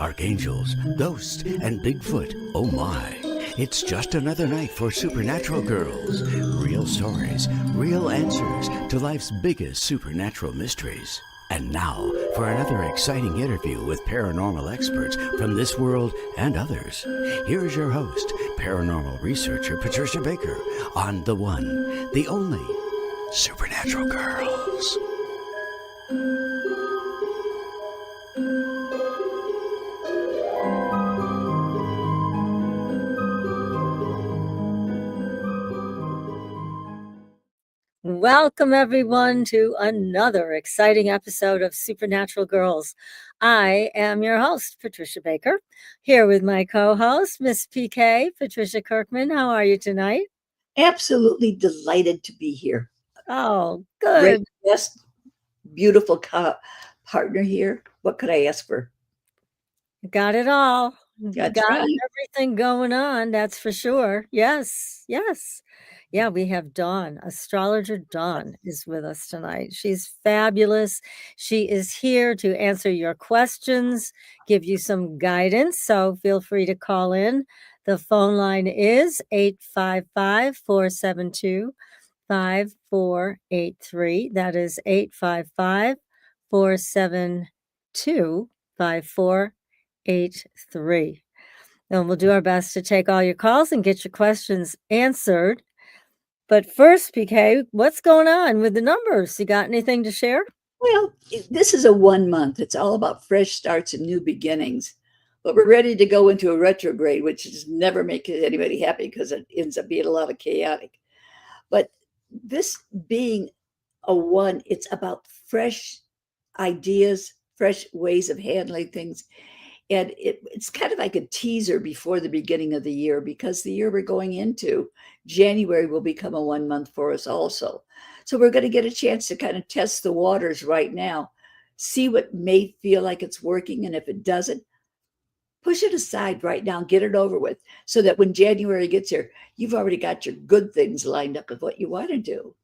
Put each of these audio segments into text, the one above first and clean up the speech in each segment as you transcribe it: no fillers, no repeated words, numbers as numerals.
Archangels, ghosts, and Bigfoot. Oh my. It's just another night for Supernatural Girls. Real stories, real answers to life's biggest supernatural mysteries. And now for another exciting interview with paranormal experts from this world and others. Here's your host, paranormal researcher Patricia Baker, on the one, the only Supernatural Girls. Welcome, everyone, to another exciting episode of Supernatural Girls. I am your host, Patricia Baker, here with my co-host, Miss PK, Patricia Kirkman. How are you tonight? Absolutely delighted to be here. Oh, good. Great guest, beautiful partner here. What could I ask for? Got it all. That's Got right. everything going on, that's for sure. Yes. Yeah, we have Dawn. Astrologer Dawn is with us tonight. She's fabulous. She is here to answer your questions, give you some guidance. So feel free to call in. The phone line is 855-472-5483. That is 855-472-5483. And we'll do our best to take all your calls and get your questions answered. But first, PK, what's going on with the numbers? You got anything to share? Well, this is a 1 month. It's all about fresh starts and new beginnings. But we're ready to go into a retrograde, which just never makes anybody happy because it ends up being a lot of chaotic. But this being a 1, it's about fresh ideas, fresh ways of handling things. And it's kind of like a teaser before the beginning of the year, because the year we're going into, January, will become a 1 month for us also. So we're going to get a chance to kind of test the waters right now, see what may feel like it's working. And if it doesn't, push it aside right now, get it over with, so that when January gets here, you've already got your good things lined up of what you want to do.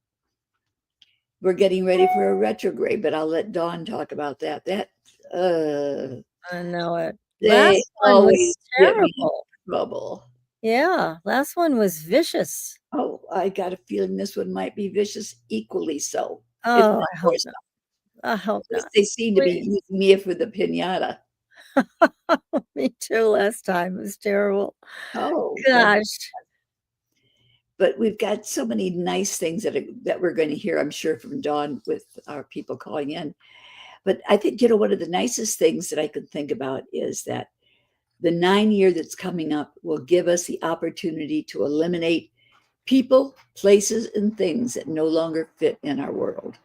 We're getting ready for a retrograde, but I'll let Dawn talk about that. I know it. They Last one always was get me in terrible. trouble. Yeah, last one was vicious. Oh, I got a feeling this one might be vicious equally so. Oh, I hope not. I hope not. They seem to be using me for the pinata. Me too. Last time it was terrible. Oh, Gosh. But we've got so many nice things that we're going to hear, I'm sure, from Dawn with our people calling in. But I think, one of the nicest things that I can think about is that the 9-year that's coming up will give us the opportunity to eliminate people, places, and things that no longer fit in our world.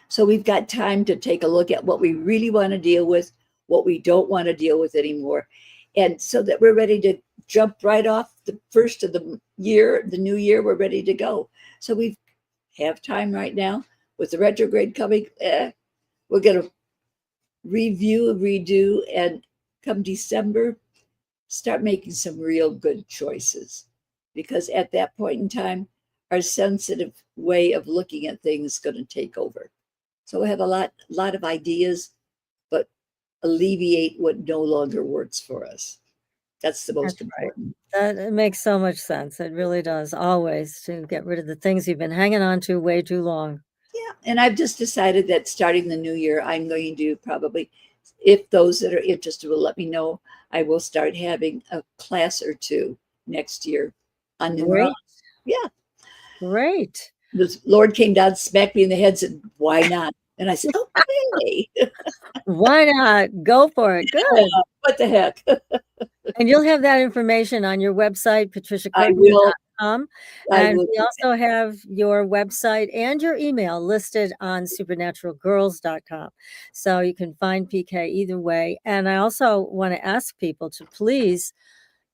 So we've got time to take a look at what we really want to deal with, what we don't want to deal with anymore. And so that we're ready to jump right off the first of the year, the new year, we're ready to go. So we have time right now with the retrograde coming. We're going to review, redo, and come December, start making some real good choices. Because at that point in time, our sensitive way of looking at things is going to take over. So we have a lot of ideas, but alleviate what no longer works for us. That's the most important. Right. That makes so much sense. It really does. Always to get rid of the things you've been hanging on to way too long. Yeah. And I've just decided that starting the new year, I'm going to probably, if those that are interested will let me know, I will start having a class or two next year on numerology. Yeah. Great. The Lord came down, smacked me in the head, said, "Why not?" And I said, "Okay." Why not? Go for it. Good. What the heck? And you'll have that information on your website, patriciakirkman.com. And we also have your website and your email listed on supernaturalgirls.com. So you can find PK either way. And I also want to ask people to please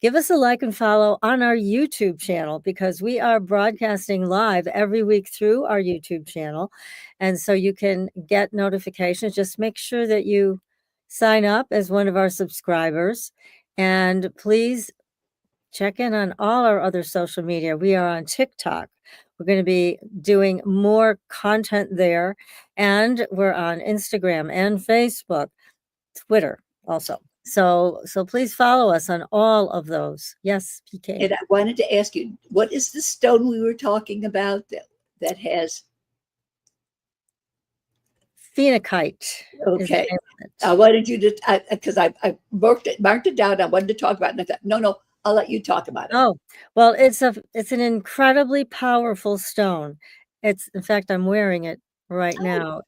give us a like and follow on our YouTube channel, because we are broadcasting live every week through our YouTube channel. And so you can get notifications. Just make sure that you sign up as one of our subscribers. And please check in on all our other social media. We are on TikTok. We're going to be doing more content there. And we're on Instagram and Facebook, Twitter also. So please follow us on all of those. Yes, PK. And I wanted to ask you, what is the stone we were talking about that has? Phenakite. Okay. I wanted you to, because I marked it down. I wanted to talk about it. And I thought, no, I'll let you talk about it. Oh, well, it's an incredibly powerful stone. In fact, I'm wearing it right now.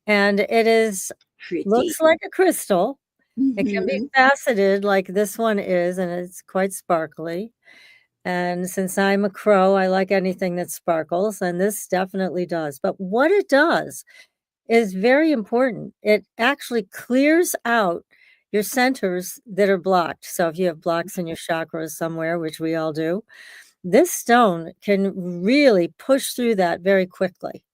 And it is Pretty. Looks like a crystal. It can be faceted like this one is, and it's quite sparkly. And since I'm a crow, I like anything that sparkles, and this definitely does. But what it does is very important. It actually clears out your centers that are blocked. So if you have blocks in your chakras somewhere, which we all do, this stone can really push through that very quickly.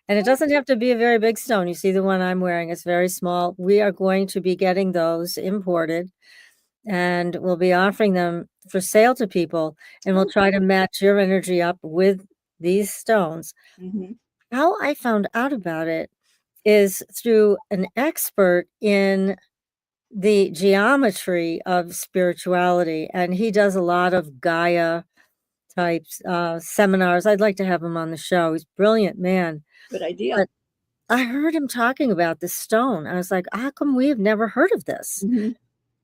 And it doesn't have to be a very big stone. You see the one I'm wearing, it's very small. We are going to be getting those imported, and we'll be offering them for sale to people, and we'll try to match your energy up with these stones. How I found out about it is through an expert in the geometry of spirituality, and he does a lot of Gaia types seminars. I'd like to have him on the show. He's a brilliant man. Good idea. But I heard him talking about this stone. I was like, how come we have never heard of this?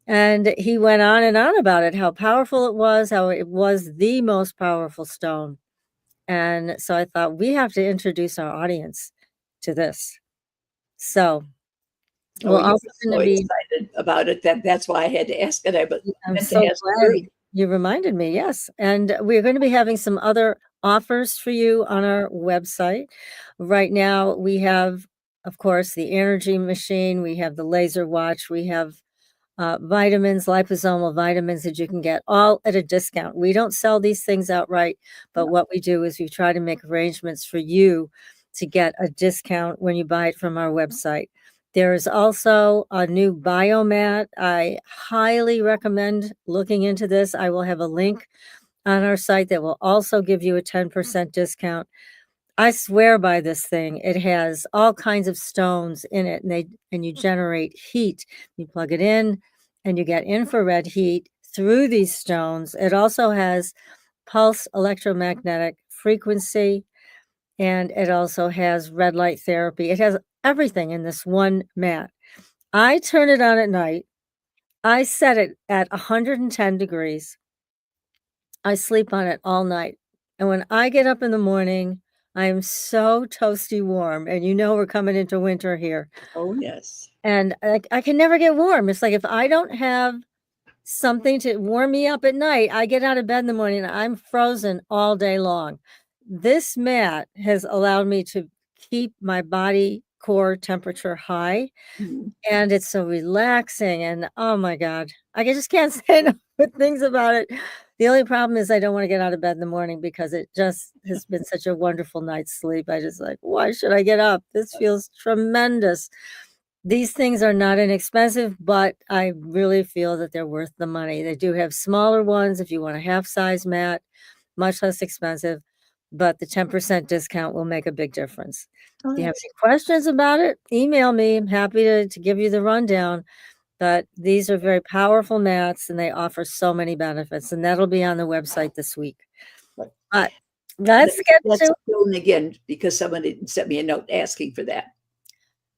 And he went on and on about it, how powerful it was, how it was the most powerful stone. And so I thought, we have to introduce our audience to this. So we're also going to be excited about it. That's why I had to ask it. I'm so glad you reminded me. Yes. And we're going to be having some other offers for you on our website. Right now, we have, of course, the energy machine. We have the laser watch. We have vitamins, liposomal vitamins that you can get all at a discount. We don't sell these things outright, but what we do is we try to make arrangements for you to get a discount when you buy it from our website. There is also a new biomat. I highly recommend looking into this. I will have a link on our site that will also give you a 10% discount. I swear by this thing. It has all kinds of stones in it, and you generate heat. You plug it in, and you get infrared heat through these stones. It also has pulse electromagnetic frequency, and it also has red light therapy. It has everything in this one mat. I turn it on at night. I set it at 110 degrees. I sleep on it all night. And when I get up in the morning, I am so toasty warm. And we're coming into winter here. Oh, yes. And I can never get warm. It's like if I don't have something to warm me up at night, I get out of bed in the morning and I'm frozen all day long. This mat has allowed me to keep my body core temperature high. And it's so relaxing. And oh my God, I just can't say enough good things about it. The only problem is I don't want to get out of bed in the morning because it just has been such a wonderful night's sleep. I just like, why should I get up? This feels tremendous. These things are not inexpensive, but I really feel that they're worth the money. They do have smaller ones if you want a half-size mat, much less expensive, but the 10% discount will make a big difference. If you have any questions about it, email me. I'm happy to give you the rundown. But these are very powerful mats, and they offer so many benefits, and that'll be on the website this week. But let's get to it again, because somebody sent me a note asking for that.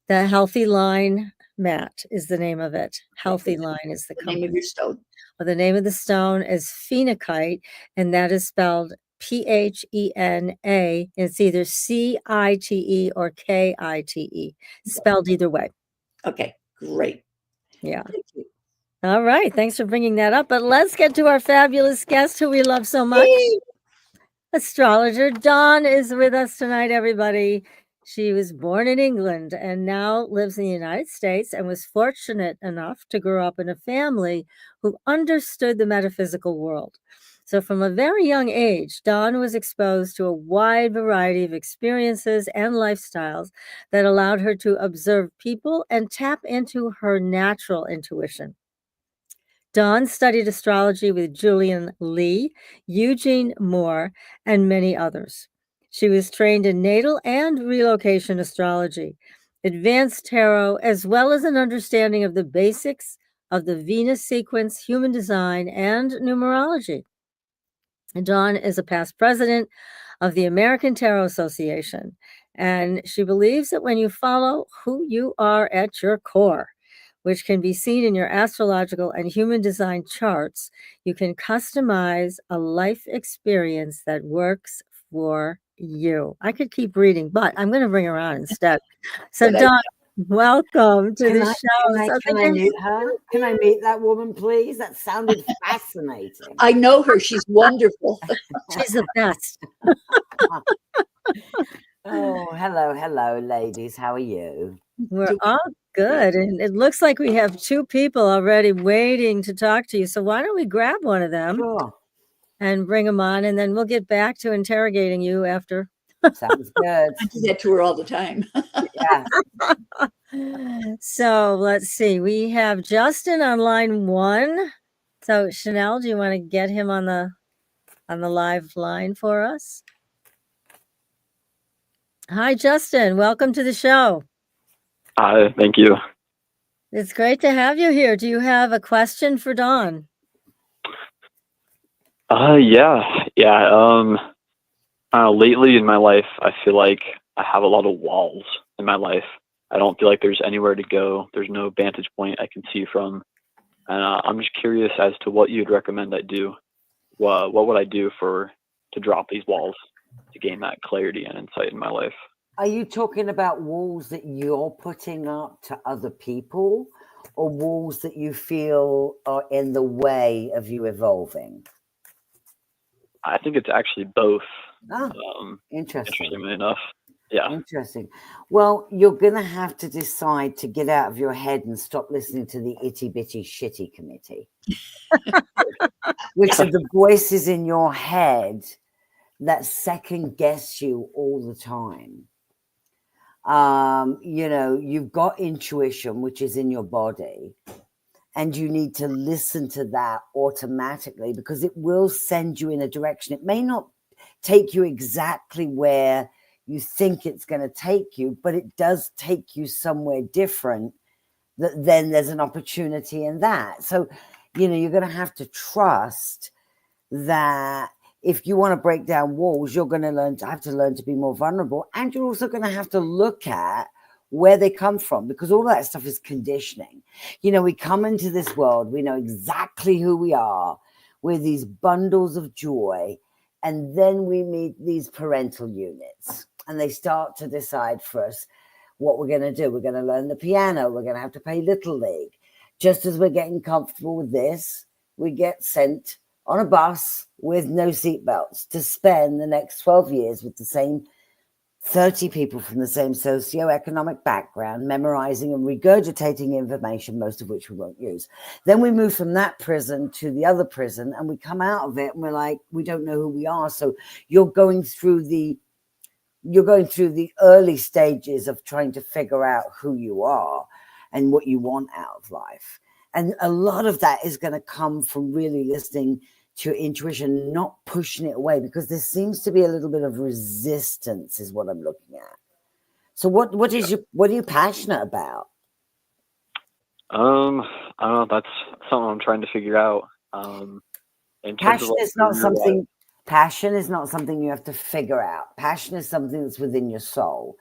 The Healthy Line mat is the name of it. Healthy Line is the name of your stone. Well, the name of the stone is phenakite, and that is spelled Phena. It's either Cite or Kite. Spelled either way. Okay, great. Yeah. Thank you. All right. Thanks for bringing that up. But let's get to our fabulous guest who we love so much. Hey. Astrologer Dawn is with us tonight, everybody. She was born in England and now lives in the United States and was fortunate enough to grow up in a family who understood the metaphysical world. So from a very young age, Dawn was exposed to a wide variety of experiences and lifestyles that allowed her to observe people and tap into her natural intuition. Dawn studied astrology with Julian Lee, Eugene Moore, and many others. She was trained in natal and relocation astrology, advanced tarot, as well as an understanding of the basics of the Venus sequence, human design, and numerology. Dawn is a past president of the American Tarot Association, and she believes that when you follow who you are at your core, which can be seen in your astrological and human design charts, you can customize a life experience that works for you. I could keep reading, but I'm going to bring her on instead. So, Dawn, welcome to the show. Can I meet her? Can I meet that woman, please? That sounded fascinating. I know her. She's wonderful. She's the best. Oh, hello, ladies. How are you? We're all good. And it looks like we have two people already waiting to talk to you. So why don't we grab one of them and bring them on, and then we'll get back to interrogating you after. Sounds good. I do that to her all the time. Yeah. So let's see. We have Justin on line 1. So Chanel, do you want to get him on the live line for us? Hi, Justin. Welcome to the show. Hi, thank you. It's great to have you here. Do you have a question for Dawn? Lately in my life, I feel like I have a lot of walls in my life. I don't feel like there's anywhere to go. There's no vantage point I can see from. And I'm just curious as to what you'd recommend I do. What would I do to drop these walls to gain that clarity and insight in my life? Are you talking about walls that you're putting up to other people, or walls that you feel are in the way of you evolving? I think it's actually both. Interestingly enough. Yeah. Interesting. Well, you're going to have to decide to get out of your head and stop listening to the itty bitty shitty committee, which are the voices in your head that second guess you all the time. You've got intuition, which is in your body, and you need to listen to that automatically because it will send you in a direction. It may not take you exactly where you think it's going to take you, but it does take you somewhere different. Then there's an opportunity in that. So, you're going to have to trust that if you want to break down walls, you're going to have to learn to be more vulnerable. And you're also going to have to look at where they come from, because all that stuff is conditioning. We come into this world, we know exactly who we are. We're these bundles of joy. And then we meet these parental units, and they start to decide for us what we're going to do. We're going to learn the piano. We're going to have to play Little League. Just as we're getting comfortable with this, we get sent on a bus with no seatbelts to spend the next 12 years with the same 30 people from the same socioeconomic background, memorizing and regurgitating information, most of which we won't use. Then we move from that prison to the other prison, and we come out of it and we're like, we don't know who we are. So you're going through the early stages of trying to figure out who you are and what you want out of life. And a lot of that is going to come from really listening to your intuition, not pushing it away, because there seems to be a little bit of resistance is what I'm looking at. So what are you passionate about? I don't know. That's something I'm trying to figure out. Passion is not something you have to figure out. Passion is something that's within your soul.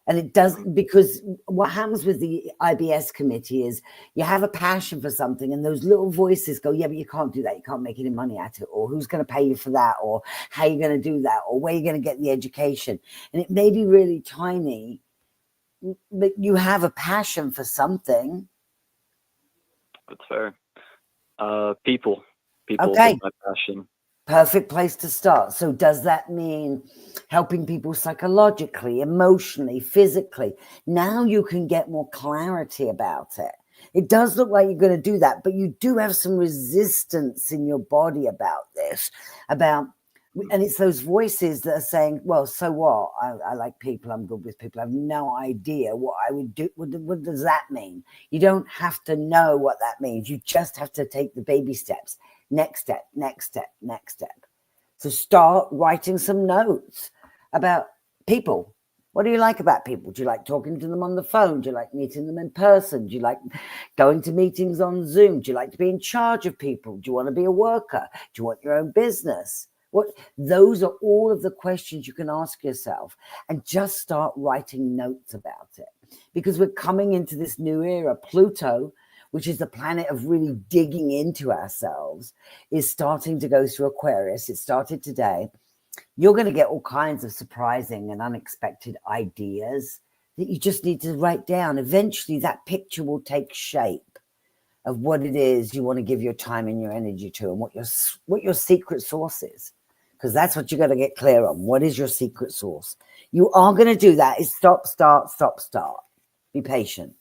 And it doesn't, because what happens with the IBS committee is you have a passion for something and those little voices go, yeah, but you can't do that. You can't make any money at it. Or who's going to pay you for that? Or how are you going to do that? Or where are you going to get the education? And it may be really tiny, but you have a passion for something. That's fair. People Okay. is my passion. Perfect place to start. So does that mean helping people psychologically, emotionally, physically? Now you can get more clarity about it. It does look like you're going to do that, but you do have some resistance in your body about this, about And it's those voices that are saying, well, so what? I like people. I'm good with people. I have no idea what I would do. What does that mean? You don't have to know what that means. You just have to take the baby steps. Next step, next step, next step. So start writing some notes about people. What do you like about people? Do you like talking to them on the phone? Do you like meeting them in person? Do you like going to meetings on Zoom? Do you like to be in charge of people? Do you want to be a worker? Do you want your own business? Those are all of the questions you can ask yourself, and just start writing notes about it, because we're coming into this new era. Pluto, which is the planet of really digging into ourselves, is starting to go through Aquarius. It started today. You're going to get all kinds of surprising and unexpected ideas that you just need to write down. Eventually that picture will take shape of what it is you want to give your time and your energy to, and what your secret source is. Because that's what you got to get clear on. What is your secret source? You are going to do that. Is stop, start, stop, start. Be patient.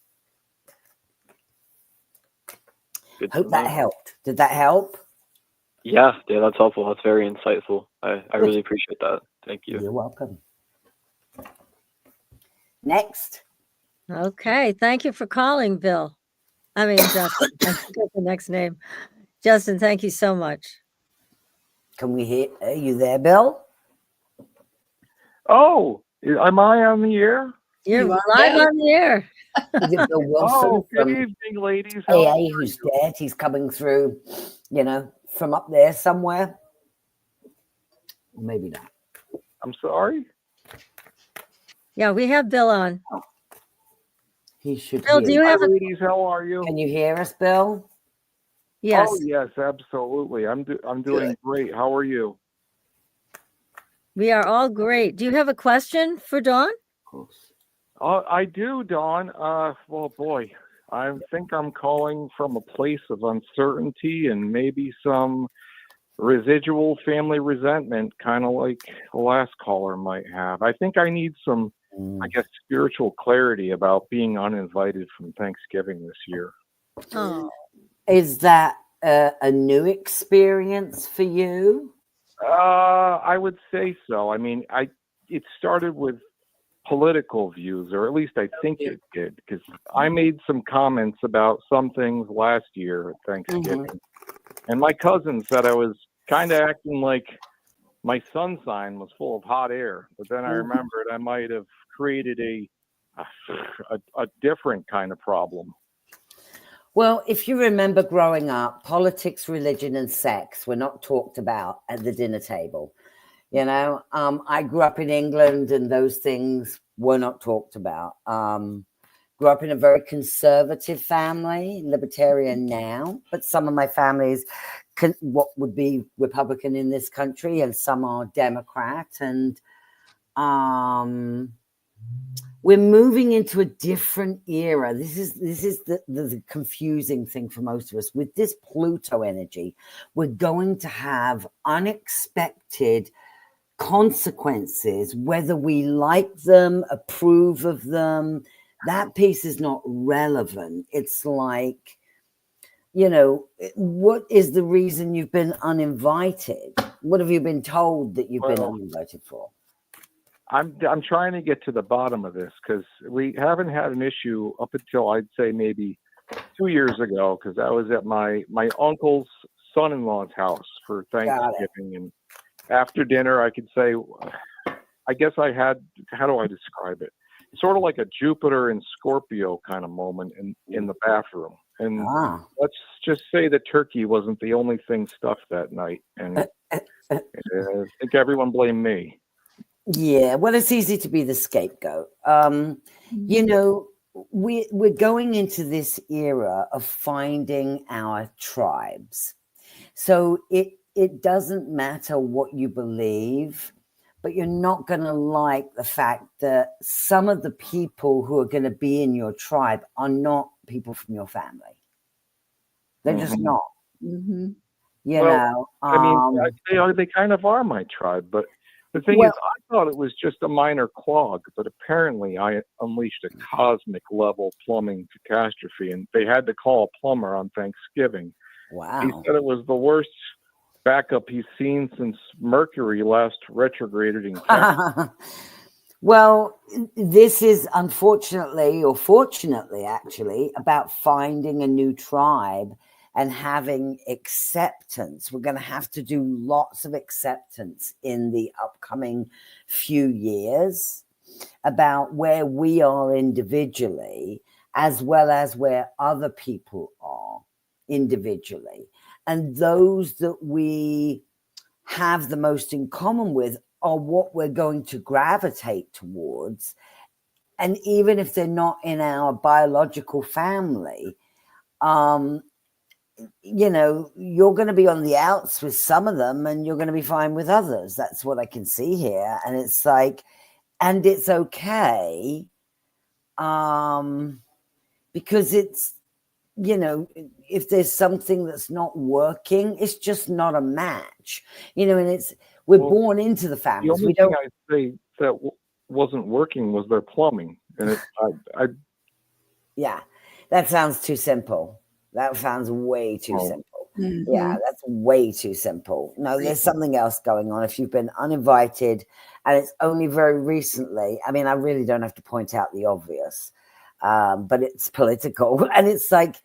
Hope that helped. Did that help? Yeah, that's helpful. That's very insightful. I really appreciate that. Thank you. You're welcome. Next. Okay. Thank you for calling, Bill. I mean, Justin. I forget the next name. Justin, thank you so much. Can we hear? Are you there, Bill? Oh, am I on the air? You're live on the air. Is it Bill Wilson? Oh, good evening, ladies. AA, who's dead. He's coming through, from up there somewhere. Maybe not. I'm sorry. Yeah, we have Bill on. He should. Bill, do you have ladies? How are you? Can you hear us, Bill? Yes. Oh, yes, absolutely. I'm doing great. How are you? We are all great. Do you have a question for Dawn? Of course. I do, Dawn. Well, boy, I think I'm calling from a place of uncertainty and maybe some residual family resentment, kind of like the last caller might have. I think I need some, spiritual clarity about being uninvited from Thanksgiving this year. Oh. Is that a new experience for you? I would say so. I mean, it started with political views, or at least I think it did, because I made some comments about some things last year at Thanksgiving, and my cousin said I was kind of acting like my sun sign was full of hot air. But then I remembered I might have created a different kind of problem. Well, if you remember growing up, politics, religion, and sex were not talked about at the dinner table. I grew up in England, and those things were not talked about. Grew up in a very conservative family, libertarian now, but some of my families what would be Republican in this country, and some are Democrat. And we're moving into a different era. This is the confusing thing for most of us. With this Pluto energy, we're going to have unexpected consequences, whether we like them, approve of them. That piece is not relevant. It's like, what is the reason you've been uninvited? What have you been told that you've been uninvited for? I'm trying to get to the bottom of this, because we haven't had an issue up until I'd say maybe 2 years ago, because I was at my uncle's son-in-law's house for Thanksgiving, and after dinner I could say, I guess I had, how do I describe it? Sort of like a Jupiter and Scorpio kind of moment in the bathroom. And let's just say the turkey wasn't the only thing stuffed that night, and I think everyone blamed me. Yeah, well, it's easy to be the scapegoat. We're going into this era of finding our tribes. So it doesn't matter what you believe, but you're not going to like the fact that some of the people who are going to be in your tribe are not people from your family. They're just not. I mean, they kind of are my tribe, but the thing is, I thought it was just a minor clog, but apparently I unleashed a cosmic level plumbing catastrophe, and they had to call a plumber on Thanksgiving. Wow. He said it was the worst backup he's seen since Mercury last retrograded in Capricorn. Well, this is unfortunately, or fortunately actually, about finding a new tribe and having acceptance. We're going to have to do lots of acceptance in the upcoming few years about where we are individually, as well as where other people are individually. And those that we have the most in common with are what we're going to gravitate towards. And even if they're not in our biological family, you know, you're going to be on the outs with some of them and you're going to be fine with others. That's what I can see here. And it's like, and it's okay, because it's, you know, if there's something that's not working, it's just not a match, you know, and it's, we're born into the families. The only thing I'd say that wasn't working was their plumbing. And yeah, that sounds too simple. That sounds way too simple. Mm-hmm. Yeah, that's way too simple. No, there's something else going on. If you've been uninvited and it's only very recently, I mean, I really don't have to point out the obvious, but it's political. And it's like,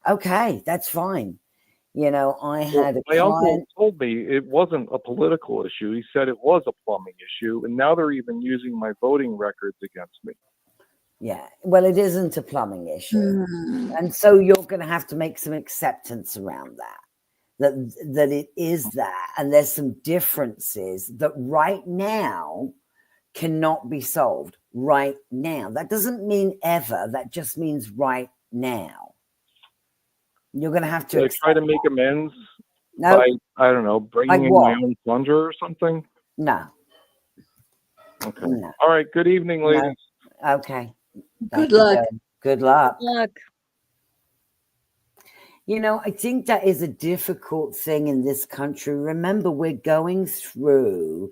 okay, that's fine. You know, I had my uncle told me it wasn't a political issue. He said it was a plumbing issue. And now they're even using my voting records against me. Yeah, well, it isn't a plumbing issue. And so you're going to have to make some acceptance around that it is that. And there's some differences that right now cannot be solved right now. That doesn't mean ever. That just means right now. You're going to have to try to make amends by, I don't know, bringing in my own plunger or something? No. Okay. No. All right. Good evening, ladies. No. Okay. Good luck. Good luck. Good luck. You know, I think that is a difficult thing in this country. Remember, we're going through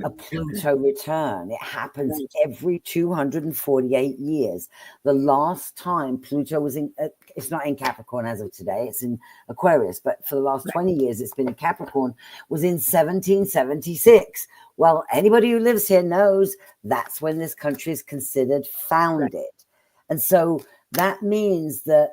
a Pluto return. It happens every 248 years. The last time Pluto was in, it's not in Capricorn as of today, it's in Aquarius, but for the last 20 years, it's been in Capricorn, was in 1776. Well, anybody who lives here knows that's when this country is considered founded. And so that means that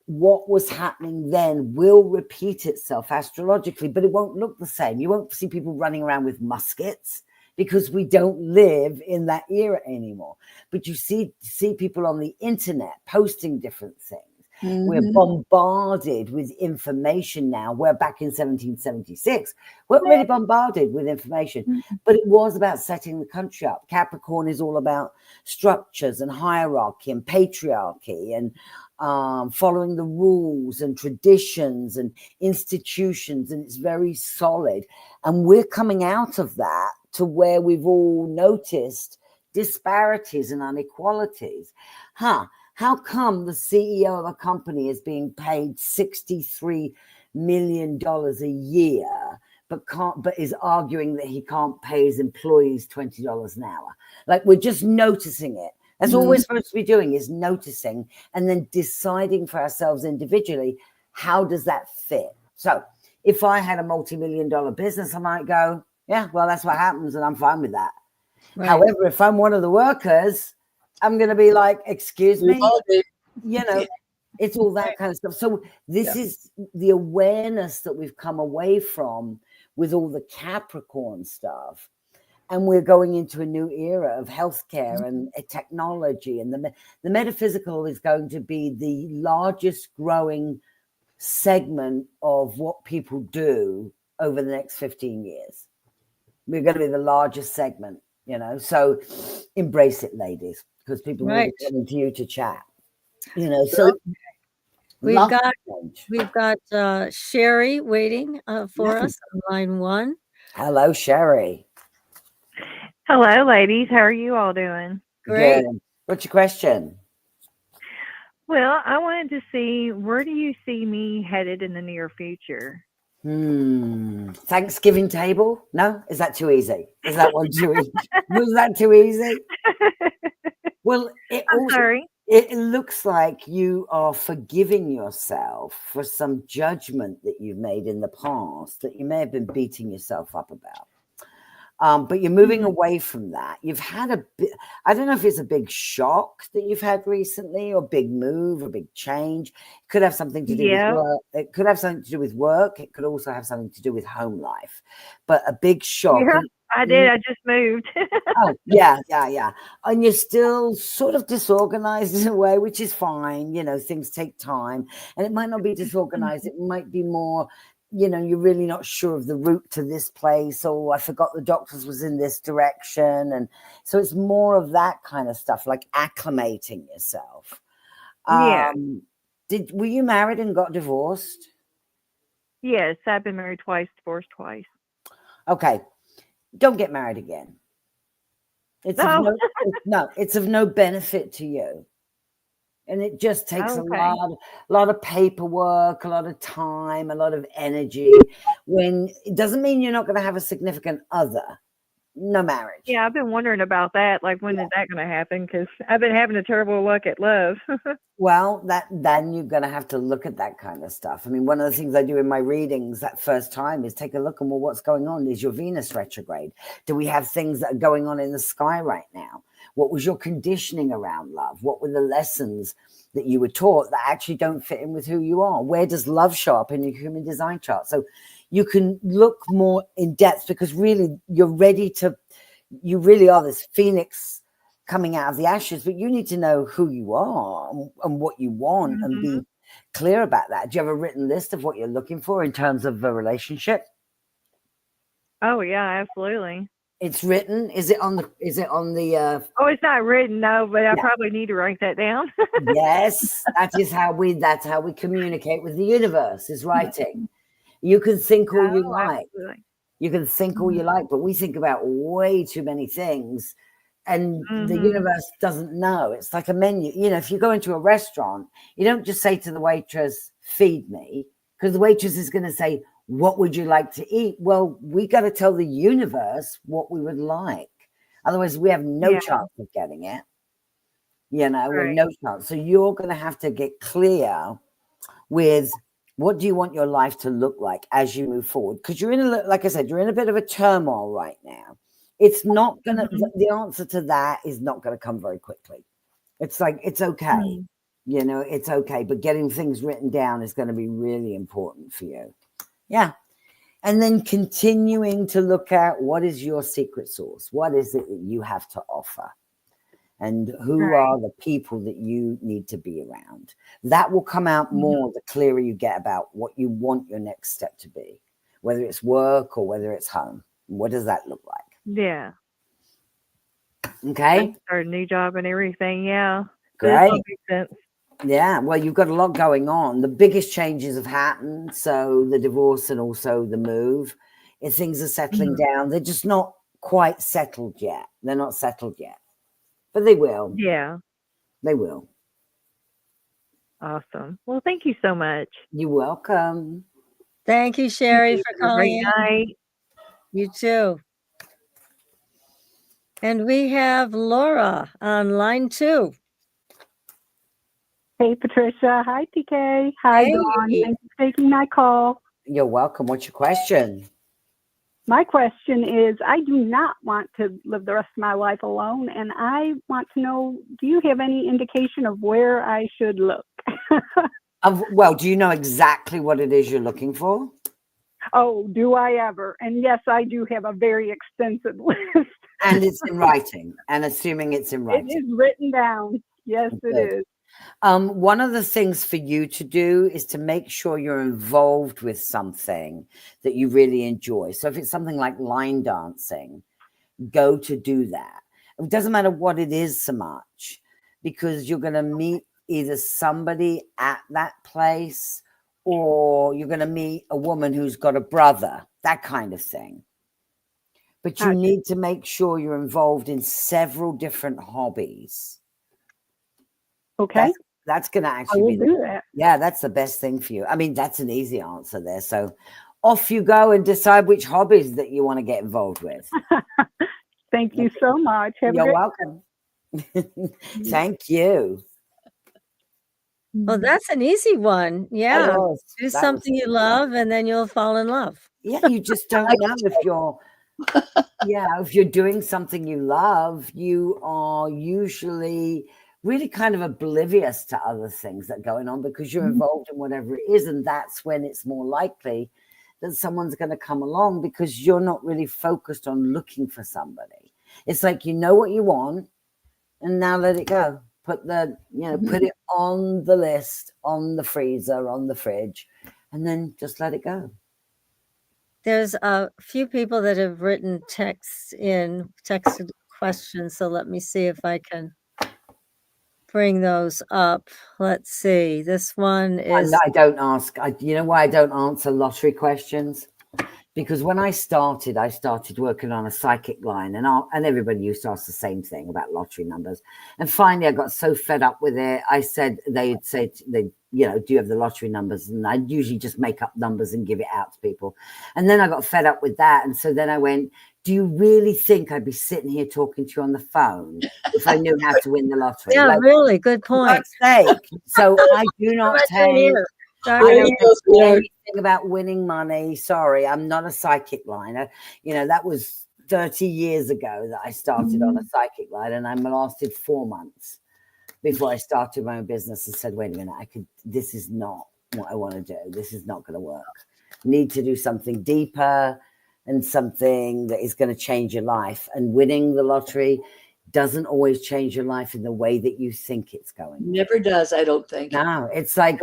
what was happening then will repeat itself astrologically, but it won't look the same. You won't see people running around with muskets because we don't live in that era anymore. But you see people on the internet posting different things. Mm-hmm. We're bombarded with information now. We're back in 1776. We're really bombarded with information, but it was about setting the country up. Capricorn is all about structures and hierarchy and patriarchy and following the rules and traditions and institutions, and it's very solid. And we're coming out of that to where we've all noticed disparities and inequalities. How come the CEO of a company is being paid $63 million a year, but is arguing that he can't pay his employees $20 an hour? Like, we're just noticing it. That's all we're supposed to be doing, is noticing and then deciding for ourselves individually, how does that fit? So if I had a multi-million-dollar business, I might go, yeah, well, that's what happens, and I'm fine with that. Right. However, if I'm one of the workers, I'm going to be like, excuse me, you know, it's all that kind of stuff. So this is the awareness that we've come away from with all the Capricorn stuff. And we're going into a new era of healthcare and technology. And the metaphysical is going to be the largest growing segment of what people do over the next 15 years. We're going to be the largest segment, you know. So embrace it, ladies, because people will be coming to you to chat, you know. So we've got Sherry waiting for us on line 1. Hello, Sherry. Hello, ladies. How are you all doing? Great. Good. What's your question? Well, I wanted to see, where do you see me headed in the near future? Thanksgiving table? No? Is that too easy? Is that one too easy? Was that too easy? Well, I'm sorry. It looks like you are forgiving yourself for some judgment that you've made in the past that you may have been beating yourself up about. But you're moving away from that. You've had a bit, I don't know if it's a big shock that you've had recently, or big move, or big change. It could have something to do with work. It could have something to do with work. It could also have something to do with home life. But a big shock. Yeah, I did. I just moved. Oh, yeah. And you're still sort of disorganized in a way, which is fine. You know, things take time. And it might not be disorganized. It might be more, you know, you're really not sure of the route to this place, or I forgot the doctor's was in this direction. And so it's more of that kind of stuff, like acclimating yourself. Yeah. Were you married and got divorced? Yes, I've been married twice, divorced twice. Okay. Don't get married again. It's of no benefit to you. And it just takes a lot of paperwork, a lot of time, a lot of energy. When it doesn't mean you're not going to have a significant other. No marriage. Yeah, I've been wondering about that. Like, when is that going to happen? Because I've been having a terrible luck at love. Well, then you're going to have to look at that kind of stuff. I mean, one of the things I do in my readings that first time is take a look at, well, what's going on? Is your Venus retrograde? Do we have things that are going on in the sky right now? What was your conditioning around love? What were the lessons that you were taught that actually don't fit in with who you are? Where does love show up in your human design chart? So you can look more in depth, because really you really are this phoenix coming out of the ashes, but you need to know who you are and what you want and be clear about that. Do you have a written list of what you're looking for in terms of a relationship? Oh yeah, absolutely. It's written. Is it on the Oh, it's not written, no, but I probably need to write that down. Yes, that's how we communicate with the universe, is writing. You can think all you like. Absolutely. You can think all you like, but we think about way too many things, and the universe doesn't know. It's like a menu. You know, if you go into a restaurant, you don't just say to the waitress, "Feed me," because the waitress is going to say, "What would you like to eat?" Well, we got to tell the universe what we would like. Otherwise, we have no chance of getting it. You know, we have no chance. So you're going to have to get clear with, what do you want your life to look like as you move forward? Because you're like I said, you're in a bit of a turmoil right now. It's not going to, the answer to that is not going to come very quickly. It's like, it's okay. You know, it's okay. But getting things written down is going to be really important for you. Yeah. And then continuing to look at, what is your secret sauce? What is it that you have to offer? And who are the people that you need to be around? That will come out more the clearer you get about what you want your next step to be, whether it's work or whether it's home. What does that look like? Yeah. Okay. Start a new job and everything. Yeah. Great. That makes sense. Yeah. Well, you've got a lot going on. The biggest changes have happened. So the divorce and also the move. If things are settling down, they're just not quite settled yet. They're not settled yet. But they will. Yeah. They will. Awesome. Well, thank you so much. You're welcome. Thank you, Sherry, for calling in. Night. You too. And we have Laura on line 2. Hey, Patricia. Hi, PK. Hi, Dawn. Thanks for taking my call. You're welcome. What's your question? My question is, I do not want to live the rest of my life alone, and I want to know, do you have any indication of where I should look? Well, do you know exactly what it is you're looking for? Oh, do I ever? And yes, I do have a very extensive list. And it's in writing, and assuming it's in writing. It is written down. Yes, it is. One of the things for you to do is to make sure you're involved with something that you really enjoy. So if it's something like line dancing, go to do that. It doesn't matter what it is so much, because you're going to meet either somebody at that place, or you're going to meet a woman who's got a brother, that kind of thing. But you need to make sure you're involved in several different hobbies. Okay. That's going to actually do that. Yeah, that's the best thing for you. I mean, that's an easy answer there. So off you go and decide which hobbies that you want to get involved with. Thank you so much. You're welcome. Thank you. Well, that's an easy one. Yeah. Do something you love and then you'll fall in love. Yeah, you just don't know if you're if you're doing something you love, you are usually really kind of oblivious to other things that are going on because you're involved in whatever it is. And that's when it's more likely that someone's going to come along because you're not really focused on looking for somebody. It's like, you know what you want and now let it go. Put the, put it on the list, on the freezer, on the fridge, and then just let it go. There's a few people that have written texted questions. So let me see if I can bring those up. Let's see. This one is. I don't ask. You know why I don't answer lottery questions? Because when I started working on a psychic line, and everybody used to ask the same thing about lottery numbers. And finally, I got so fed up with it. I said they'd say, do you have the lottery numbers? And I'd usually just make up numbers and give it out to people. And then I got fed up with that. And so then I went, do you really think I'd be sitting here talking to you on the phone if I knew how to win the lottery? Yeah, really good point. For God's sake. So I do not take. I don't know anything about winning money. Sorry, I'm not a psychic line. That was 30 years ago that I started on a psychic line, and I lasted 4 months before I started my own business and said, wait a minute, this is not what I want to do. This is not going to work. Need to do something deeper and something that is going to change your life. And winning the lottery doesn't always change your life in the way that you think it's going. Never does, I don't think. No, it's like,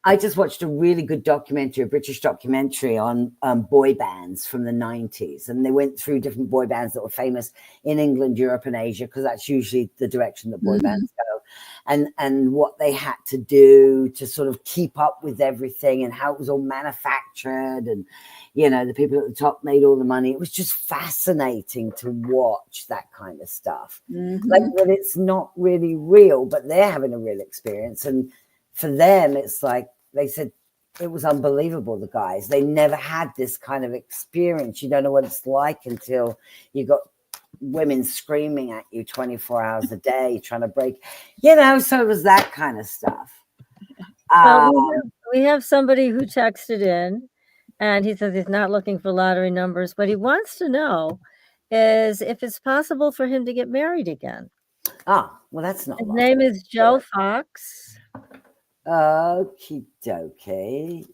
I just watched a really good documentary, a British documentary on boy bands from the 90s. And they went through different boy bands that were famous in England, Europe, and Asia, because that's usually the direction that boy bands go. And what they had to do to sort of keep up with everything and how it was all manufactured. And, the people at the top made all the money. It was just fascinating to watch that kind of stuff. Like that it's not really real, but they're having a real experience. And for them, it's like, they said it was unbelievable, the guys. They never had this kind of experience. You don't know what it's like until you got women screaming at you 24 hours a day, trying to break, so it was that kind of stuff. We have somebody who texted in, and he says he's not looking for lottery numbers, but he wants to know is if it's possible for him to get married again. Well, that's not. His name is Joe Fox. Okie dokie.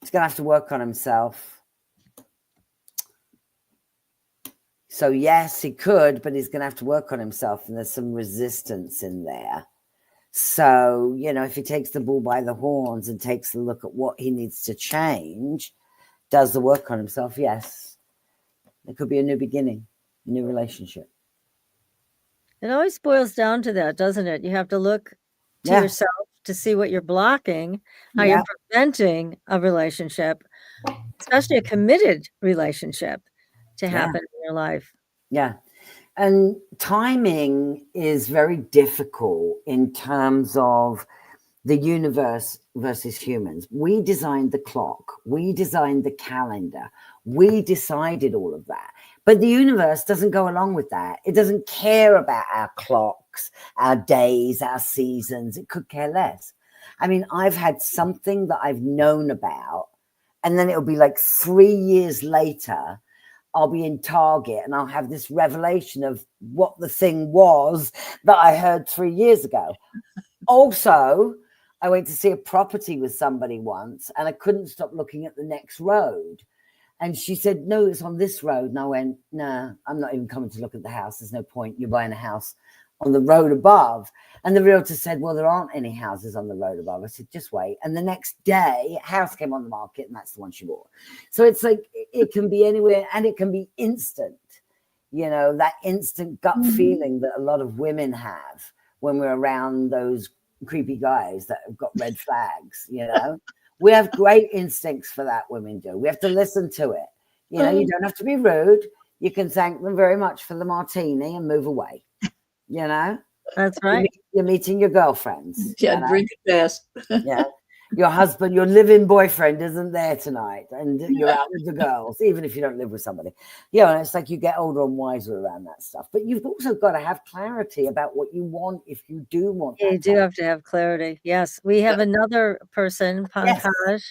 He's gonna have to work on himself. So yes, he could, but he's gonna have to work on himself, and there's some resistance in there. So, if he takes the bull by the horns and takes a look at what he needs to change, does the work on himself, yes. It could be a new beginning, a new relationship. It always boils down to that, doesn't it? You have to look to yourself to see what you're blocking, how you're preventing a relationship, especially a committed relationship, to happen in your life. Yeah. And timing is very difficult in terms of the universe versus humans. We designed the clock. We designed the calendar. We decided all of that. But the universe doesn't go along with that. It doesn't care about our clocks, our days, our seasons. It could care less. I mean, I've had something that I've known about, and then it'll be like 3 years later, I'll be in Target and I'll have this revelation of what the thing was that I heard 3 years ago. Also, I went to see a property with somebody once, and I couldn't stop looking at the next road. And she said, no, it's on this road. And I went, no, I'm not even coming to look at the house. There's no point. You're buying a house on the road above. And the realtor said, well, there aren't any houses on the road above. I said, just wait. And the next day, a house came on the market, and that's the one she bought. So it's like, it can be anywhere, and it can be instant. That instant gut feeling that a lot of women have when we're around those creepy guys that have got red flags, We have great instincts for that, women do. We have to listen to it. You don't have to be rude. You can thank them very much for the martini and move away. That's right. You're meeting your girlfriends. Yeah, drink it fast. Yeah. Your husband, your living boyfriend isn't there tonight, and you're out with the girls, even if you don't live with somebody. Yeah, and it's like you get older and wiser around that stuff. But you've also got to have clarity about what you want if you do want You that. do have to have clarity. Yes. We have another person, Yes. Pankaj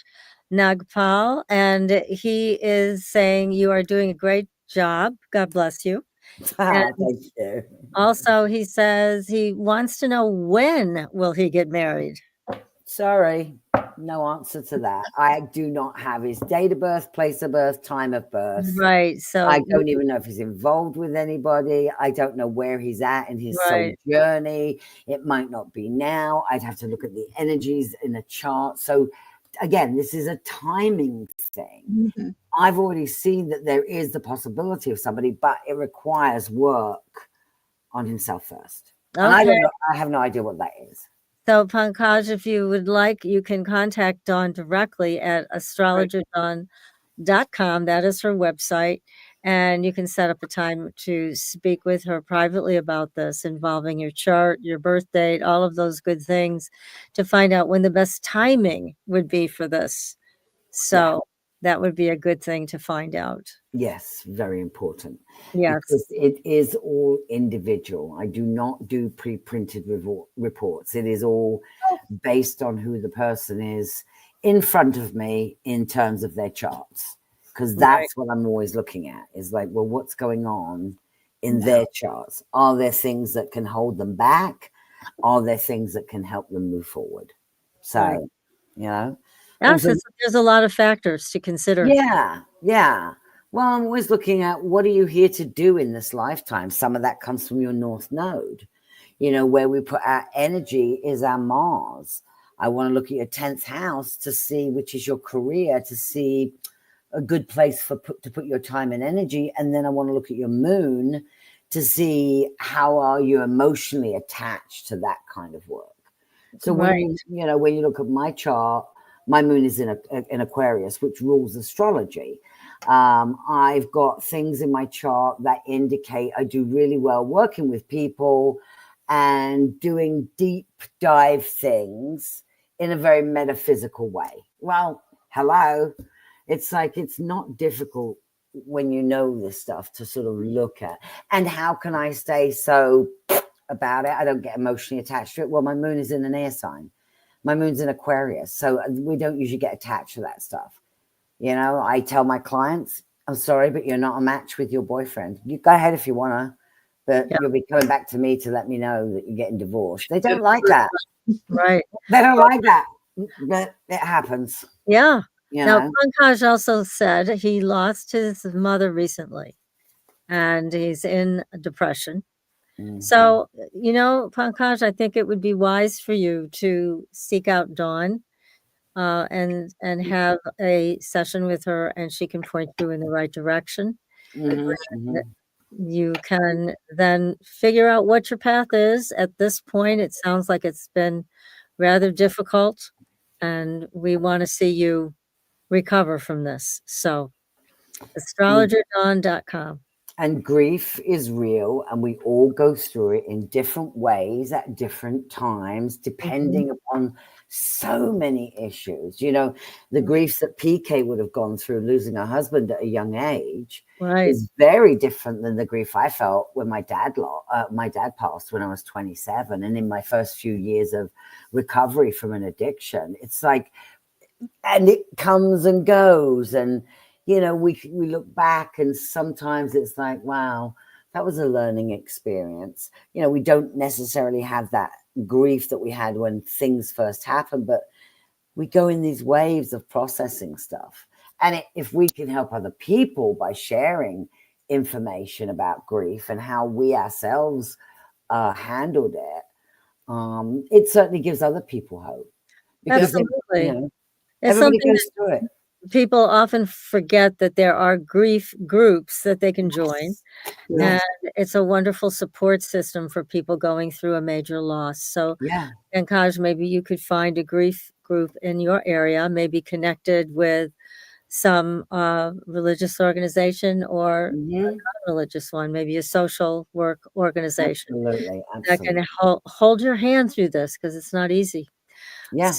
Nagpal, and he is saying you are doing a great job. God bless you. And Thank you. also, he says he wants to know, when will he get married? Sorry, no answer to that. I do not have his date of birth, place of birth, time of birth. Right. So I don't even know if he's involved with anybody. I don't know where he's at in his soul right. journey. It might not be now. I'd have to look at the energies in a chart. So again, this is a timing thing. Mm-hmm. I've already seen that there is the possibility of somebody, but it requires work on himself first. And I don't know, I have no idea what that is. So, Pankaj, if you would like, you can contact Dawn directly at astrologerdawn.com. That is her website. And you can set up a time to speak with her privately about this, involving your chart, your birth date, all of those good things, to find out when the best timing would be for this. So that would be a good thing to find out. Yes, very important. Yes. Because it is all individual. I do not do pre-printed reports. It is all based on who the person is in front of me in terms of their charts. Because that's what I'm always looking at, is like, well, what's going on in their charts? Are there things that can hold them back? Are there things that can help them move forward? So, you know. Yes, there's a lot of factors to consider. Yeah, yeah. Well, I'm always looking at, what are you here to do in this lifetime? Some of that comes from your North Node. You know, where we put our energy is our Mars. I want to look at your 10th house to see, which is your career, to see a good place to put your time and energy. And then I want to look at your moon to see how are you emotionally attached to that kind of work. So when you look at my chart, my moon is in Aquarius, which rules astrology. I've got things in my chart that indicate I do really well working with people and doing deep dive things in a very metaphysical way. Well, hello. It's like, it's not difficult when you know this stuff to sort of look at. And how can I stay so about it? I don't get emotionally attached to it. Well, my moon is in an air sign. My moon's in Aquarius, so we don't usually get attached to that stuff. You know, I tell my clients, I'm sorry, but you're not a match with your boyfriend. You go ahead if you want to, but you'll be coming back to me to let me know that you're getting divorced. They don't like that. Right. They don't like that, but it happens. Yeah. You Now, know? Pankaj also said he lost his mother recently, and he's in depression. Mm-hmm. So, you know, Pankaj, I think it would be wise for you to seek out Dawn and have a session with her, and she can point you in the right direction. Mm-hmm. You can then figure out what your path is. At this point, it sounds like it's been rather difficult, and we want to see you recover from this. So, astrologerdawn.com. And grief is real, and we all go through it in different ways at different times, depending upon so many issues. You know, the griefs that PK would have gone through losing her husband at a young age is very different than the grief I felt when my dad passed when I was 27, and in my first few years of recovery from an addiction. It's like, and it comes and goes, and you know, we look back and sometimes it's like, wow, that was a learning experience. You know, we don't necessarily have that grief that we had when things first happened, but we go in these waves of processing stuff. And if we can help other people by sharing information about grief and how we ourselves handled it, it certainly gives other people hope. Because Absolutely. You know, it's everybody something goes through it. People often forget that there are grief groups that they can join. And it's a wonderful support system for people going through a major loss. So, and Kaj, maybe you could find a grief group in your area, maybe connected with some religious organization or a non-religious one, maybe a social work organization Absolutely. that can hold your hand through this, because it's not easy. Yeah.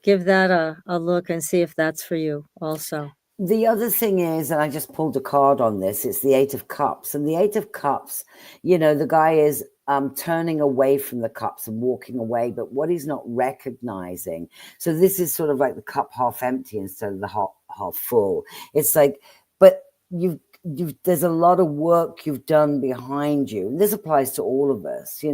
give that a look and see if that's for you also. The other thing is, and I just pulled a card on this, it's the Eight of Cups. And the Eight of Cups, the guy is turning away from the cups and walking away, but what he's not recognizing. So this is sort of like the cup half empty instead of the half full. It's like, but there's a lot of work you've done behind you. And this applies to all of us,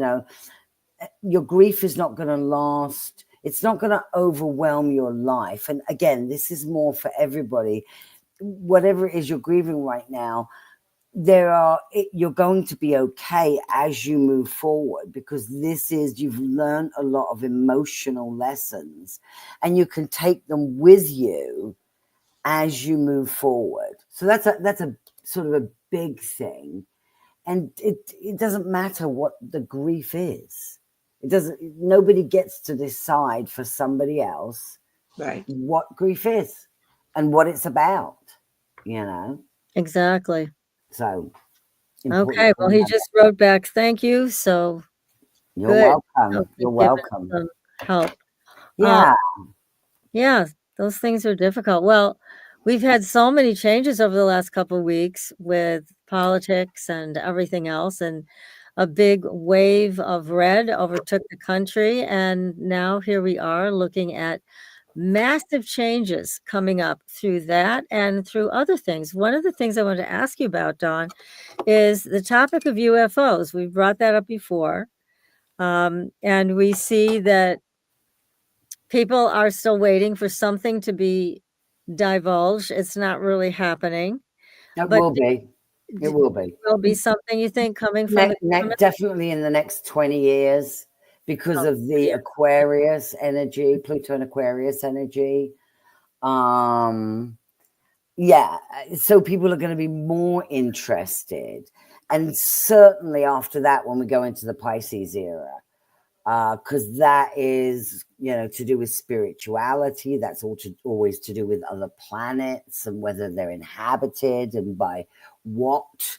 your grief is not going to last. It's not going to overwhelm your life. And again, this is more for everybody. Whatever it is you're grieving right now, you're going to be okay as you move forward, because you've learned a lot of emotional lessons and you can take them with you as you move forward. So that's a sort of a big thing. And it doesn't matter what the grief is. Nobody gets to decide for somebody else what grief is and what it's about, Exactly. So okay, well, he just wrote back, thank you. So you're good. welcome. You're welcome. Some help. Yeah. Those things are difficult. Well, we've had so many changes over the last couple of weeks with politics and everything else, and a big wave of red overtook the country. And now here we are looking at massive changes coming up through that and through other things. One of the things I want to ask you about, Dawn, is the topic of UFOs. We've brought that up before. And we see that people are still waiting for something to be divulged. It's not really happening. It will be. It will be. Will be something, you think, coming from definitely in the next 20 years because of the Aquarius energy, Pluto and Aquarius energy. So people are going to be more interested. And certainly after that, when we go into the Pisces era, because that is, to do with spirituality. That's always to do with other planets and whether they're inhabited and by what.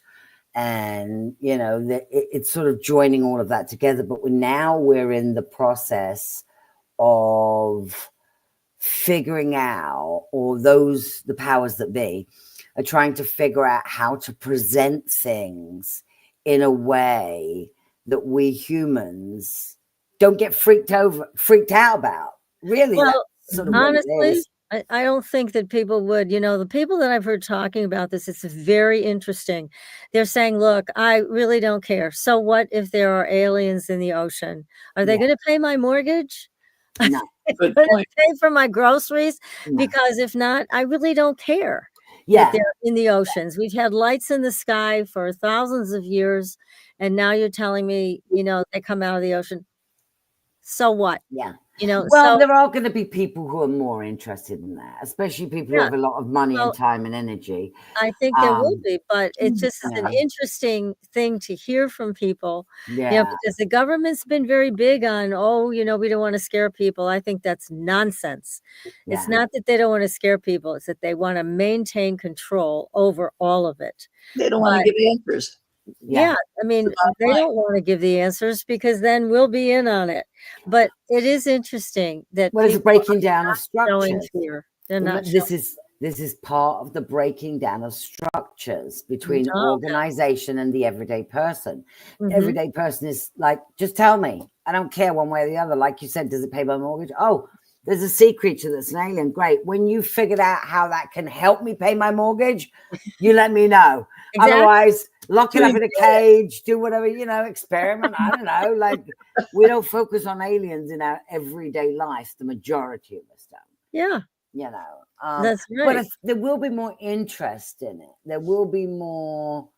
And, it's sort of joining all of that together. But we're in the process of figuring out, or the powers that be are trying to figure out how to present things in a way that we humans don't get freaked out about. Really, well, sort of honestly, I don't think that people would, the people that I've heard talking about this, it's very interesting. They're saying, look, I really don't care. So what if there are aliens in the ocean? Are they going to pay my mortgage? No. Are they going to pay for my groceries? No. Because if not, I really don't care. That they're in the oceans. We've had lights in the sky for thousands of years. And now you're telling me, they come out of the ocean. So what? Yeah. Well, there are going to be people who are more interested in that, especially people who have a lot of money and time and energy. I think there will be, but it just is an interesting thing to hear from people. Because the government's been very big on, we don't want to scare people. I think that's nonsense. Yeah. It's not that they don't want to scare people. It's that they want to maintain control over all of it. They don't want to give answers. Yeah, I mean, they don't want to give the answers because then we'll be in on it. But it is interesting that it's breaking down of structures. They're not. This is part of the breaking down of structures between organization and the everyday person. Mm-hmm. Everyday person is like, just tell me. I don't care one way or the other. Like you said, does it pay my mortgage? Oh, there's a sea creature that's an alien. Great. When you figured out how that can help me pay my mortgage, you let me know. Exactly. Otherwise, lock it up in a cage, do whatever, experiment. I don't know. Like, we don't focus on aliens in our everyday life. The majority of us don't. Yeah. That's right. But there will be more interest in it. There will be more,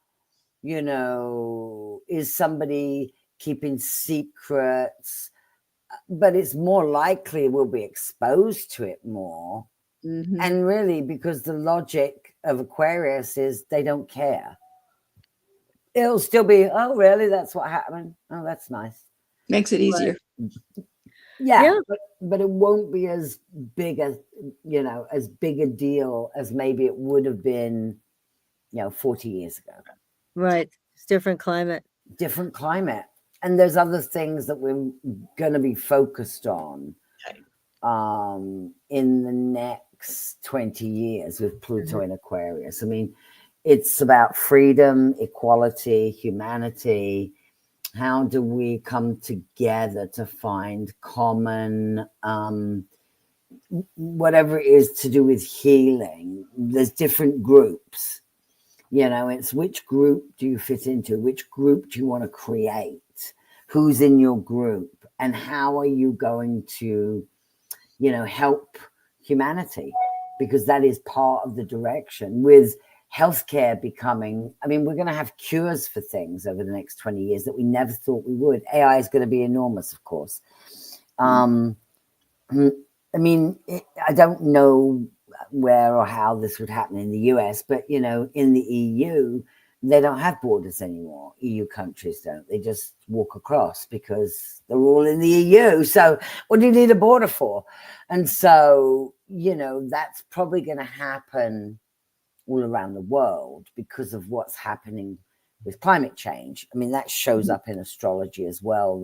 is somebody keeping secrets? But it's more likely we'll be exposed to it more. Mm-hmm. And really, because the logic of Aquarius is they don't care. It'll still be, oh, really? That's what happened? Oh, that's nice. Makes it easier. But it won't be as big as, as big a deal as maybe it would have been, 40 years ago. Right. It's different climate. And there's other things that we're going to be focused on. in the next 20 years with Pluto in Aquarius. I mean, it's about freedom, equality, humanity. How do we come together to find common, whatever it is to do with healing? There's different groups. It's which group do you fit into? Which group do you want to create? Who's in your group? And how are you going to, help humanity? Because that is part of the direction. With healthcare becoming, we're going to have cures for things over the next 20 years that we never thought we would. AI is going to be enormous, of course. I don't know where or how this would happen in the US, but, in the EU, they don't have borders anymore. EU countries don't. They just walk across because they're all in the EU. So what do you need a border for? And so, that's probably going to happen all around the world because of what's happening with climate change. That shows up in astrology as well,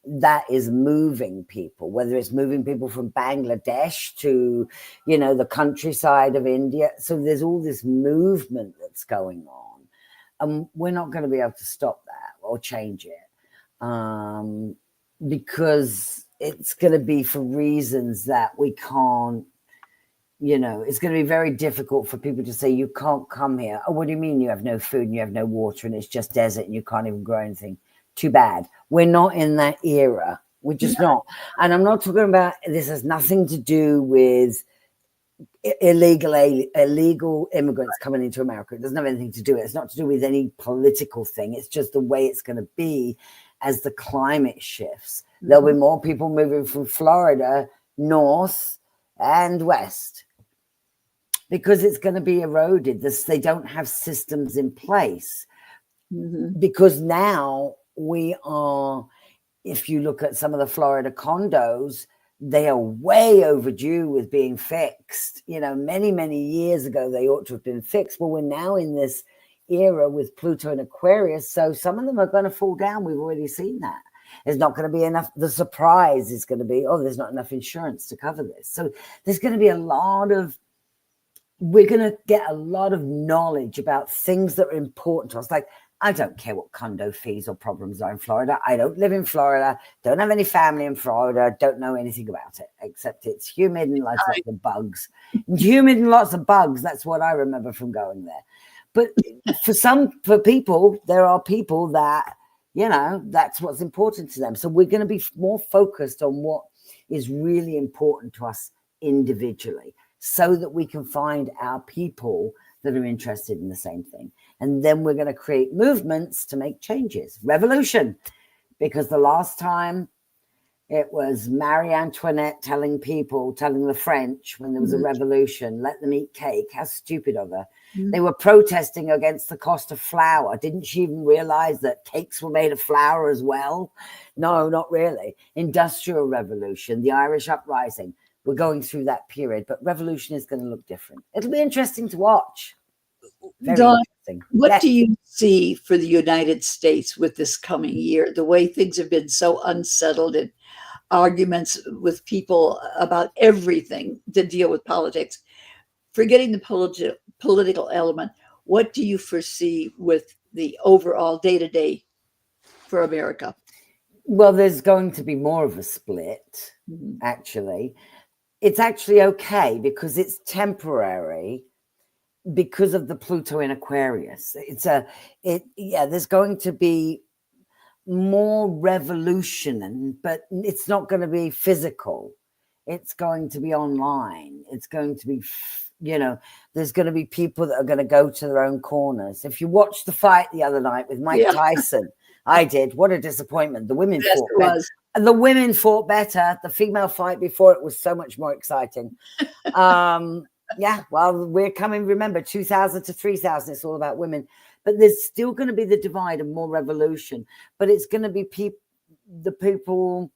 that is moving people, whether it's moving people from Bangladesh to, the countryside of India. So there's all this movement that's going on. And we're not going to be able to stop that or change it because it's going to be for reasons that we can't, it's going to be very difficult for people to say, you can't come here. Oh, what do you mean you have no food and you have no water and it's just desert and you can't even grow anything? Too bad. We're not in that era. We're just not. And I'm not talking about, this has nothing to do with illegal immigrants coming into America. It doesn't have anything to do with it. It's not to do with any political thing. It's just the way it's going to be as the climate shifts. There'll be more people moving from Florida north and west because it's going to be eroded. They don't have systems in place because now we are, if you look at some of the Florida condos, they are way overdue with being fixed. Many, many years ago, they ought to have been fixed. Well, we're now in this era with Pluto and Aquarius. So some of them are going to fall down. We've already seen that. There's not going to be enough. The surprise is going to be, there's not enough insurance to cover this. So there's going to be we're going to get a lot of knowledge about things that are important to us. Like, I don't care what condo fees or problems are in Florida. I don't live in Florida, don't have any family in Florida, don't know anything about it, except it's humid and lots of bugs. Humid and lots of bugs, that's what I remember from going there. But for people, there are people that, that's what's important to them. So we're going to be more focused on what is really important to us individually so that we can find our people that are interested in the same thing. And then we're going to create movements to make changes. Revolution. Because the last time it was Marie Antoinette telling the French when there was a revolution, let them eat cake. How stupid of her. They were protesting against the cost of flour. Didn't she even realize that cakes were made of flour as well? No, not really. Industrial revolution, the Irish uprising. We're going through that period, but revolution is going to look different. It'll be interesting to watch. Dawn, what do you see for the United States with this coming year? The way things have been so unsettled and arguments with people about everything to deal with politics. Forgetting the political element, what do you foresee with the overall day-to-day for America? Well, there's going to be more of a split, actually. It's actually okay because it's temporary because of the Pluto in Aquarius. There's going to be more revolution, but it's not going to be physical. It's going to be online. It's going to be, there's going to be people that are going to go to their own corners. If you watched the fight the other night with Mike Tyson, I did. What a disappointment. The women fought better. The women fought better. The female fight before it was so much more exciting. Well, we're coming, remember, 2000 to 3000. It's all about women. But there's still going to be the divide and more revolution. But it's going to be people, people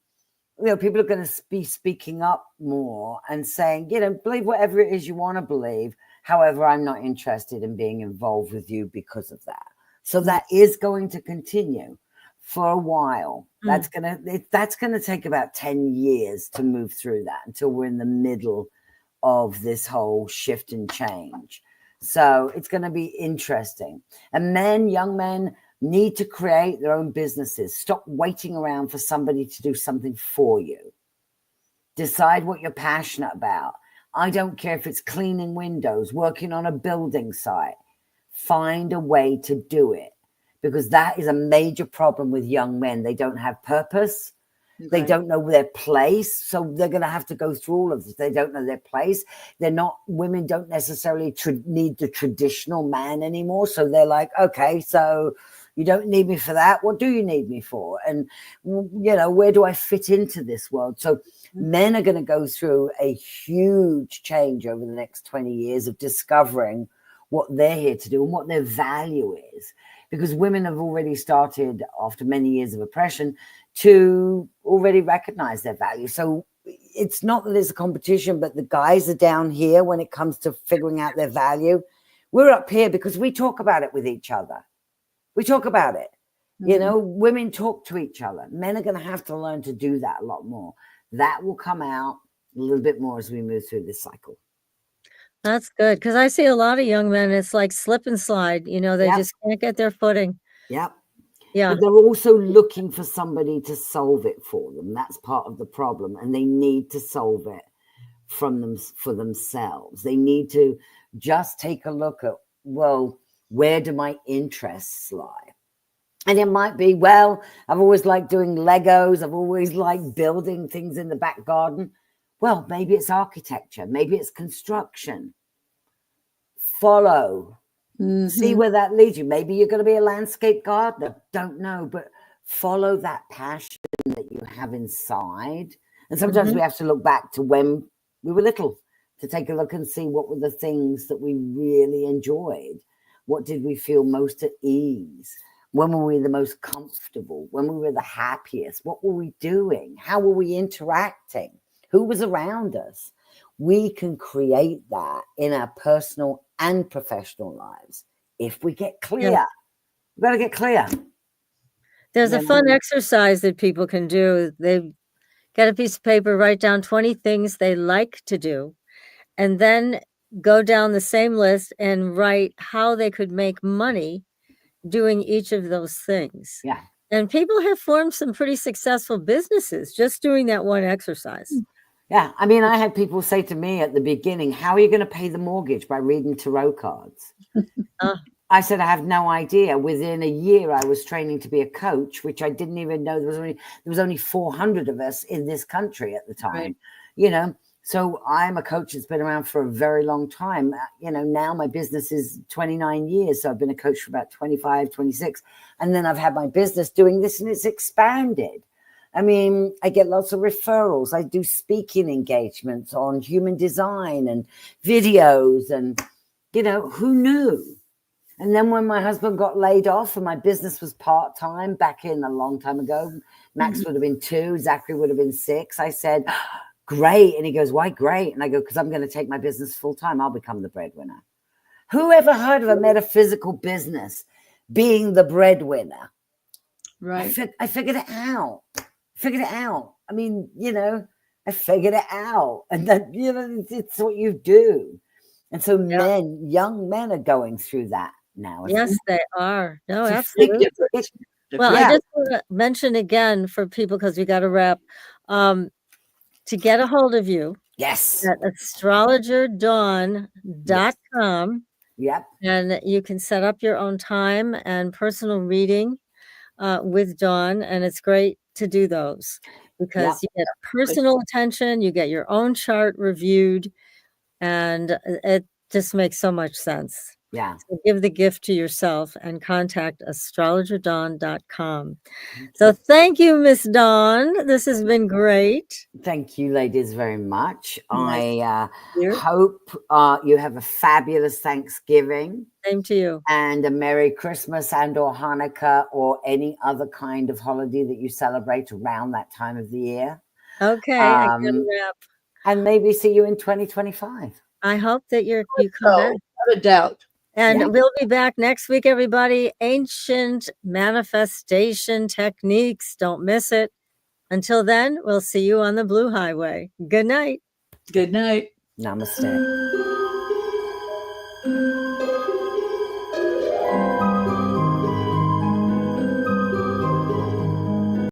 are going to be speaking up more and saying, believe whatever it is you want to believe. However, I'm not interested in being involved with you because of that. So that is going to continue for a while. That's gonna take about 10 years to move through that until we're in the middle of this whole shift and change. So it's going to be interesting. And young men need to create their own businesses. Stop waiting around for somebody to do something for you. Decide what you're passionate about. I don't care if it's cleaning windows, working on a building site. Find a way to do it, because that is a major problem with young men. They don't have purpose. Okay. They don't know their place. So they're going to have to go through all of this. They don't know their place. Women don't necessarily need the traditional man anymore. So they're like, okay, so you don't need me for that. What do you need me for? And, where do I fit into this world? So men are going to go through a huge change over the next 20 years of discovering what they're here to do and what their value is. Because women have already started, after many years of oppression, to already recognize their value. So it's not that it's a competition, but the guys are down here when it comes to figuring out their value. We're up here because we talk about it with each other. We talk about it. Mm-hmm. Women talk to each other. Men are going to have to learn to do that a lot more. That will come out a little bit more as we move through this cycle. That's good, because I see a lot of young men, it's like slip and slide. They just can't get their footing. Yep. Yeah. But they're also looking for somebody to solve it for them. That's part of the problem. And they need to solve it for themselves. They need to just take a look at, well, where do my interests lie? And it might be, well, I've always liked doing Legos. I've always liked building things in the back garden. Well, maybe it's architecture. Maybe it's construction. Follow. Mm-hmm. See where that leads you. Maybe you're going to be a landscape gardener. Don't know, but follow that passion that you have inside. And sometimes we have to look back to when we were little to take a look and see what were the things that we really enjoyed. What did we feel most at ease? When were we the most comfortable? When we were the happiest? What were we doing? How were we interacting? Who was around us? We can create that in our personal and professional lives if we get clear. Yeah. We've got to get clear. There's a fun exercise that people can do. They get a piece of paper, write down 20 things they like to do, and then go down the same list and write how they could make money doing each of those things. Yeah. And people have formed some pretty successful businesses just doing that one exercise. Yeah. I mean, I had people say to me at the beginning, how are you going to pay the mortgage? By reading tarot cards. I said, I have no idea. Within a year, I was training to be a coach, which I didn't even know there was only 400 of us in this country at the time, right. So I'm a coach that's been around for a very long time. Now my business is 29 years. So I've been a coach for about 25, 26. And then I've had my business doing this and it's expanded. I mean, I get lots of referrals. I do speaking engagements on human design and videos and, who knew? And then when my husband got laid off and my business was part-time back in a long time ago, Max would have been 2, Zachary would have been 6. I said, great. And he goes, why great? And I go, because I'm going to take my business full-time. I'll become the breadwinner. Who ever heard of a metaphysical business being the breadwinner? Right. I figured it out. I mean, I figured it out. And then, it's what you do. And so young men are going through that now. Yes, they are. No, absolutely. Well, I just want to mention again for people, because we got to wrap, to get a hold of you. Yes. At astrologerdawn.com. Yep. And you can set up your own time and personal reading with Dawn. And it's great to do those because you get personal attention, you get your own chart reviewed, and it just makes so much sense. Yeah. So give the gift to yourself and contact astrologerdawn.com. So thank you, Miss Dawn. This has been great. Thank you, ladies, very much. I hope you have a fabulous Thanksgiving. Same to you. And a Merry Christmas and or Hanukkah or any other kind of holiday that you celebrate around that time of the year. Okay, I got a wrap. And maybe see you in 2025. I hope that you come back. Without a doubt. And Yeah. we'll be back next week, everybody. Ancient manifestation techniques. Don't miss it. Until then, we'll see you on the Blue Highway. Good night. Good night. Namaste.